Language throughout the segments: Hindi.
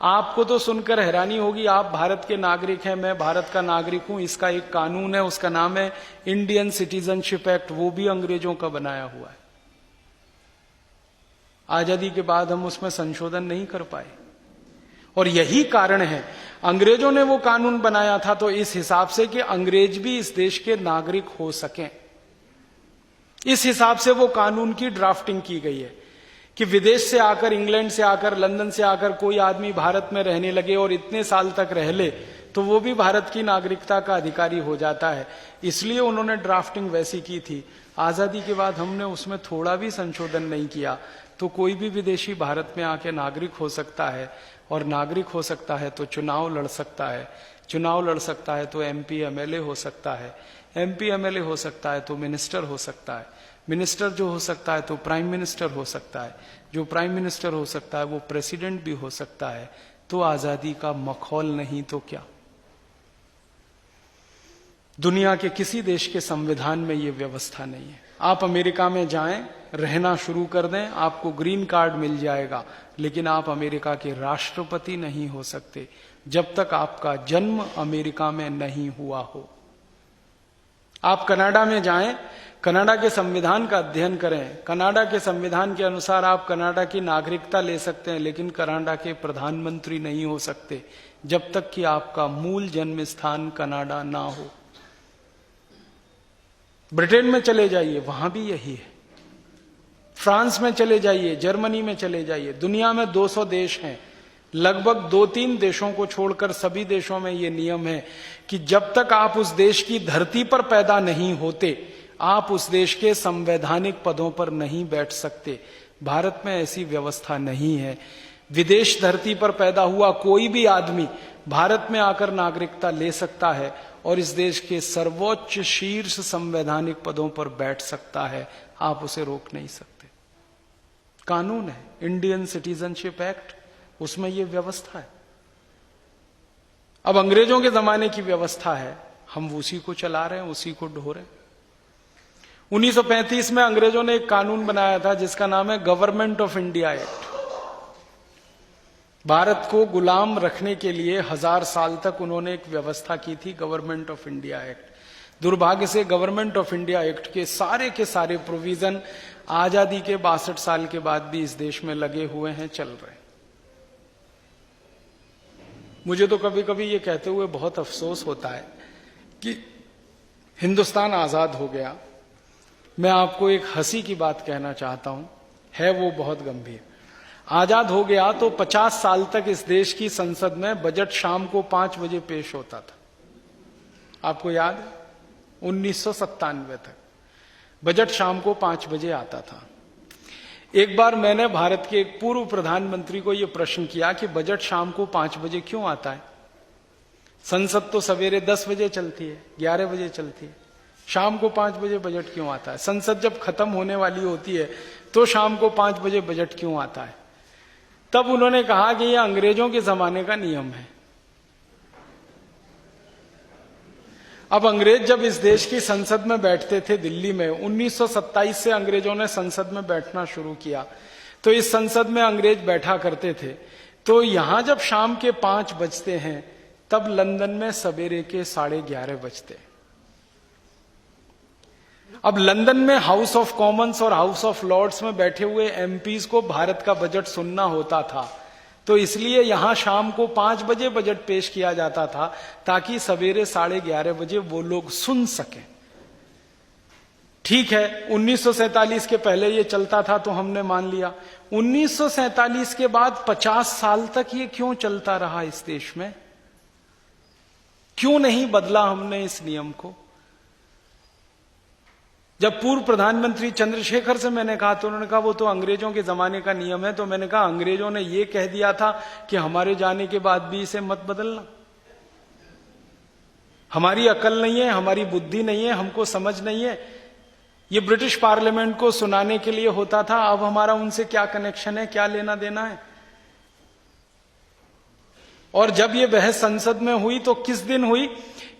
आपको तो सुनकर हैरानी होगी, आप भारत के नागरिक हैं, मैं भारत का नागरिक हूं, इसका एक कानून है, उसका नाम है इंडियन सिटीजनशिप एक्ट, वो भी अंग्रेजों का बनाया हुआ है। आजादी के बाद हम उसमें संशोधन नहीं कर पाए, और यही कारण है, अंग्रेजों ने वो कानून बनाया था तो इस हिसाब से कि अंग्रेज भी इस देश के नागरिक हो सकें। इस हिसाब से वो कानून की ड्राफ्टिंग की गई है कि विदेश से आकर, इंग्लैंड से आकर, लंदन से आकर कोई आदमी भारत में रहने लगे और इतने साल तक रह ले तो वो भी भारत की नागरिकता का अधिकारी हो जाता है। इसलिए उन्होंने ड्राफ्टिंग वैसी की थी। आजादी के बाद हमने उसमें थोड़ा भी संशोधन नहीं किया, तो कोई भी विदेशी भारत में आके नागरिक हो सकता है, और नागरिक हो सकता है तो चुनाव लड़ सकता है, चुनाव लड़ सकता है तो एमपी एमएलए हो सकता है, एमपी एमएलए हो सकता है तो मिनिस्टर हो सकता है, मिनिस्टर जो हो सकता है तो प्राइम मिनिस्टर हो सकता है, जो प्राइम मिनिस्टर हो सकता है वो प्रेसिडेंट भी हो सकता है। तो आजादी का मखौल नहीं तो क्या। दुनिया के किसी देश के संविधान में ये व्यवस्था नहीं है। आप अमेरिका में जाएं, रहना शुरू कर दें, आपको ग्रीन कार्ड मिल जाएगा, लेकिन आप अमेरिका के राष्ट्रपति नहीं हो सकते जब तक आपका जन्म अमेरिका में नहीं हुआ हो। आप कनाडा में जाएं, कनाडा के संविधान का अध्ययन करें, कनाडा के संविधान के अनुसार आप कनाडा की नागरिकता ले सकते हैं, लेकिन कनाडा के प्रधानमंत्री नहीं हो सकते जब तक कि आपका मूल जन्म स्थान कनाडा ना हो। ब्रिटेन में चले जाइए, वहां भी यही है। फ्रांस में चले जाइए, जर्मनी में चले जाइए, दुनिया में 200 देश हैं, लगभग 2-3 देशों को छोड़कर सभी देशों में यह नियम है कि जब तक आप उस देश की धरती पर पैदा नहीं होते, आप उस देश के संवैधानिक पदों पर नहीं बैठ सकते। भारत में ऐसी व्यवस्था नहीं है। विदेश धरती पर पैदा हुआ कोई भी आदमी भारत में आकर नागरिकता ले सकता है और इस देश के सर्वोच्च शीर्ष संवैधानिक पदों पर बैठ सकता है। आप उसे रोक नहीं सकते। कानून है इंडियन सिटीजनशिप एक्ट, उसमें यह व्यवस्था है। अब अंग्रेजों के जमाने की व्यवस्था है, हम उसी को चला रहे हैं, उसी को ढो रहे हैं। 1935 में अंग्रेजों ने एक कानून बनाया था जिसका नाम है government of India act. Bharat को गुलाम रखने के लिए 1000 साल तक उन्होंने एक व्यवस्था की थी, गवर्नमेंट ऑफ इंडिया एक्ट। दुर्भाग्य से गवर्नमेंट ऑफ इंडिया एक्ट के सारे प्रोविजन आजादी के 62 साल के बाद भी इस देश में लगे हुए हैं, चल रहे हैं। मुझे तो कभी कभी ये कहते हुए बहुत अफसोस होता है कि हिंदुस्तान आजाद हो गया। मैं आपको एक हंसी की बात कहना चाहता हूं, है वो बहुत गंभीर। आजाद हो गया तो 50 साल तक इस देश की संसद में बजट शाम को 5 बजे पेश होता था। आपको याद है? 1997 तक बजट शाम को 5 बजे आता था। एक बार मैंने भारत के एक पूर्व प्रधानमंत्री को यह प्रश्न किया कि बजट शाम को 5 बजे क्यों आता है? संसद तो सवेरे 10 बजे चलती है, 11 बजे चलती है, शाम को 5 बजे बजट क्यों आता है? संसद जब खत्म होने वाली होती है तो शाम को 5 बजे बजट क्यों आता है? तब उन्होंने कहा कि यह अंग्रेजों के जमाने का नियम है। अब अंग्रेज जब इस देश की संसद में बैठते थे दिल्ली में, 1927 से अंग्रेजों ने संसद में बैठना शुरू किया, तो इस संसद में अंग्रेज बैठा करते थे। तो यहां जब शाम के 5 बजते हैं तब लंदन में सवेरे के 11:30 बजते हैं। अब लंदन में हाउस ऑफ कॉमन्स और हाउस ऑफ लॉर्ड्स में बैठे हुए एमपीज को भारत का बजट सुनना होता था, तो इसलिए यहां शाम को 5 बजे बजट पेश किया जाता था ताकि सवेरे 11:30 बजे वो लोग सुन सकें। ठीक है, 1947 के पहले ये चलता था तो हमने मान लिया। 1947 के बाद 50 साल तक ये क्यों चलता रहा इस देश में? क्यों नहीं बदला हमने इस नियम को? जब पूर्व प्रधानमंत्री चंद्रशेखर से मैंने कहा तो उन्होंने कहा वो तो अंग्रेजों के जमाने का नियम है। तो मैंने कहा अंग्रेजों ने ये कह दिया था कि हमारे जाने के बाद भी इसे मत बदलना। हमारी अकल नहीं है, हमारी बुद्धि नहीं है, हमको समझ नहीं है। ये ब्रिटिश पार्लियामेंट को सुनाने के लिए होता था। अब हमारा उनसे क्या कनेक्शन है, क्या लेना देना है? और जब ये बहस संसद में हुई तो किस दिन हुई?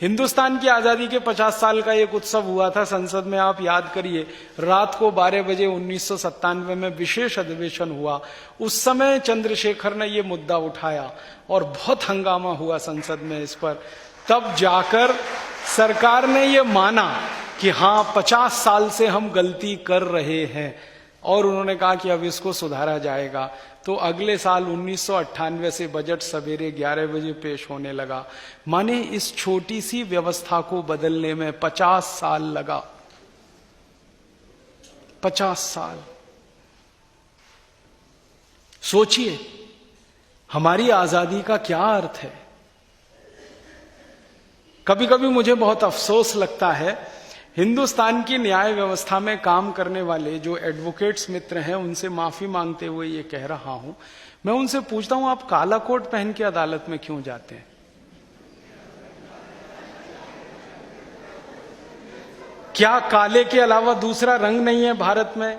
हिंदुस्तान की आजादी के 50 साल का एक उत्सव हुआ था संसद में, आप याद करिए, रात को 12 बजे 1997 में विशेष अधिवेशन हुआ। उस समय चंद्रशेखर ने यह मुद्दा उठाया और बहुत हंगामा हुआ संसद में इस पर। तब जाकर सरकार ने यह माना कि हां 50 साल से हम गलती कर रहे हैं और उन्होंने कहा कि अब इसको सुधारा जाएगा। तो अगले साल 1998 से बजट सवेरे 11 बजे पेश होने लगा। माने इस छोटी सी व्यवस्था को बदलने में 50 साल लगा। 50 साल। सोचिए हमारी आजादी का क्या अर्थ है। कभी कभी मुझे बहुत अफसोस लगता है, हिंदुस्तान की न्याय व्यवस्था में काम करने वाले जो एडवोकेट्स मित्र हैं, उनसे माफी मांगते हुए ये कह रहा हूं, मैं उनसे पूछता हूं, आप काला कोट पहन के अदालत में क्यों जाते हैं? क्या काले के अलावा दूसरा रंग नहीं है भारत में?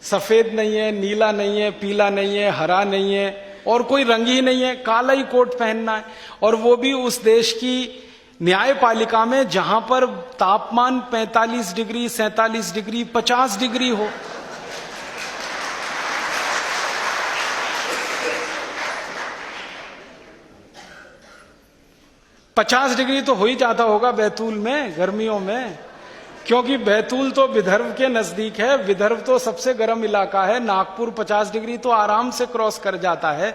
सफेद नहीं है, नीला नहीं है, पीला नहीं है, हरा नहीं है, और कोई रंग ही नहीं है, काला ही कोट पहनना है। और वो भी उस देश की न्यायपालिका में जहां पर तापमान 45 डिग्री, 47 डिग्री, 50 डिग्री हो। पचास डिग्री तो हो ही जाता होगा बैतूल में गर्मियों में, क्योंकि बैतूल तो विदर्भ के नजदीक है। विदर्भ तो सबसे गर्म इलाका है। नागपुर 50 डिग्री तो आराम से क्रॉस कर जाता है।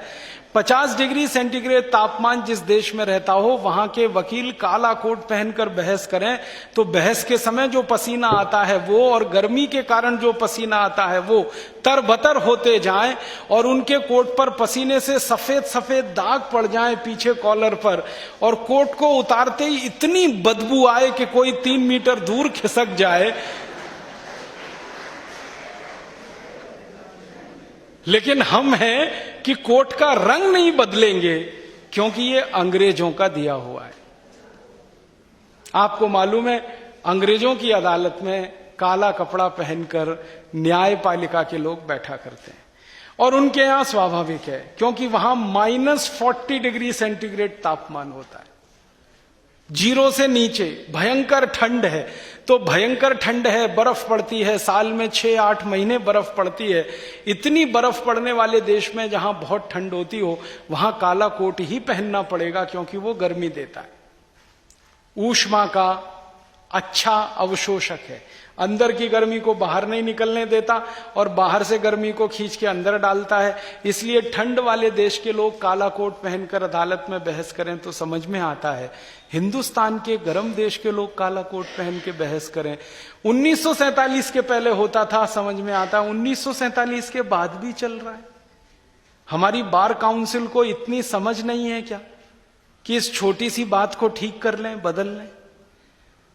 50 डिग्री सेंटीग्रेड तापमान जिस देश में रहता हो, वहां के वकील काला कोट पहनकर बहस करें तो बहस के समय जो पसीना आता है वो, और गर्मी के कारण जो पसीना आता है वो तरबतर होते जाएं, और उनके कोट पर पसीने से सफेद सफेद दाग पड़ जाएं पीछे कॉलर पर, और कोट को उतारते ही इतनी बदबू आए कि कोई 3 मीटर दूर खिसक जाए। लेकिन हम हैं कि कोट का रंग नहीं बदलेंगे, क्योंकि ये अंग्रेजों का दिया हुआ है। आपको मालूम है, अंग्रेजों की अदालत में काला कपड़ा पहनकर न्यायपालिका के लोग बैठा करते हैं, और उनके यहां स्वाभाविक है, क्योंकि वहां -40 डिग्री सेंटीग्रेड तापमान होता है, 0 से नीचे। भयंकर ठंड है, तो भयंकर ठंड है, बर्फ पड़ती है, साल में 6-8 महीने बर्फ पड़ती है। इतनी बर्फ पड़ने वाले देश में जहां बहुत ठंड होती हो, वहां काला कोट ही पहनना पड़ेगा, क्योंकि वो गर्मी देता है, ऊष्मा का अच्छा अवशोषक है, अंदर की गर्मी को बाहर नहीं निकलने देता और बाहर से गर्मी को खींच के अंदर डालता है। इसलिए ठंड वाले देश के लोग काला कोट पहनकर अदालत में बहस करें तो समझ में आता है। हिंदुस्तान के गर्म देश के लोग काला कोट पहन के बहस करें, 1947 के पहले होता था, समझ में आता है। 1947 के बाद भी चल रहा है। हमारी बार काउंसिल को इतनी समझ नहीं है क्या कि इस छोटी सी बात को ठीक कर लें, बदल लें?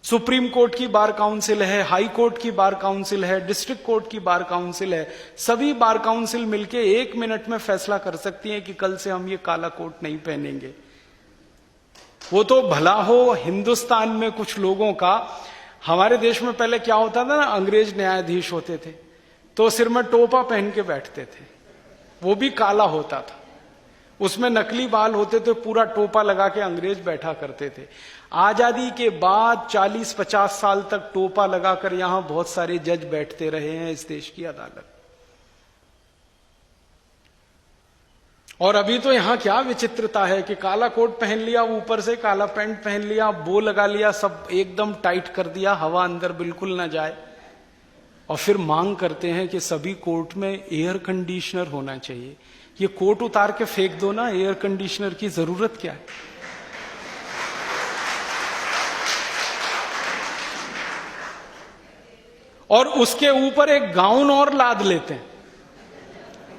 सुप्रीम कोर्ट की बार काउंसिल है, हाई कोर्ट की बार काउंसिल है, डिस्ट्रिक्ट कोर्ट की बार काउंसिल है। सभी बार काउंसिल मिलके 1 मिनट में फैसला कर सकती है कि कल से हम ये काला कोट नहीं पहनेंगे। वो तो भला हो हिंदुस्तान में कुछ लोगों का। हमारे देश में पहले क्या होता था ना, अंग्रेज न्यायाधीश होते थे तो सिर में टोपा पहन के बैठते थे, वो भी काला होता था, उसमें नकली बाल होते थे, पूरा टोपा लगा के अंग्रेज बैठा करते थे। आजादी के बाद 40-50 साल तक टोपा लगाकर यहां बहुत सारे जज बैठते रहे हैं इस देश की अदालत। और अभी तो यहां क्या विचित्रता है कि काला कोट पहन लिया, ऊपर से काला पैंट पहन लिया, बो लगा लिया, सब एकदम टाइट कर दिया, हवा अंदर बिल्कुल ना जाए, और फिर मांग करते हैं कि सभी कोर्ट में एयर कंडीशनर होना चाहिए। ये कोट उतार के फेंक दो ना, एयर कंडीशनर की जरूरत क्या है? और उसके ऊपर एक गाउन और लाद लेते हैं।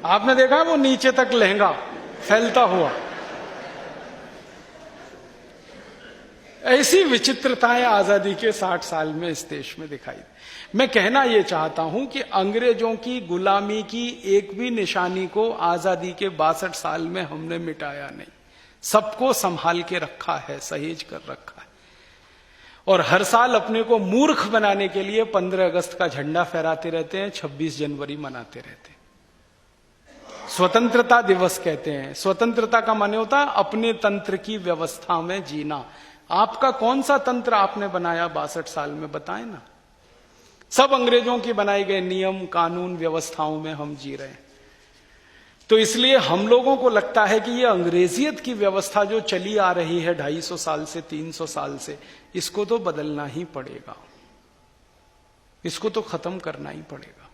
आपने देखा वो नीचे तक लहंगा फैलता हुआ। ऐसी विचित्रताएं आजादी के 60 साल में इस देश में दिखाई दी। मैं कहना यह चाहता हूं कि अंग्रेजों की गुलामी की एक भी निशानी को आजादी के 62 साल में हमने मिटाया नहीं, सबको संभाल के रखा है, सहेज कर रखा है। और हर साल अपने को मूर्ख बनाने के लिए 15 अगस्त का झंडा फहराते रहते हैं, 26 जनवरी मनाते रहते हैं। स्वतंत्रता दिवस कहते हैं। स्वतंत्रता का माने होता है अपने तंत्र की व्यवस्था में जीना, आपका कौन सा तंत्र आपने बनाया 62 साल में, बताएं ना। सब अंग्रेजों की बनाए गए नियम कानून व्यवस्थाओं में हम जी रहे हैं। तो इसलिए हम लोगों को लगता है कि ये अंग्रेजियत की व्यवस्था जो चली आ रही है 250 साल से 300 साल से, इसको तो बदलना ही पड़ेगा, इसको तो खत्म करना ही पड़ेगा।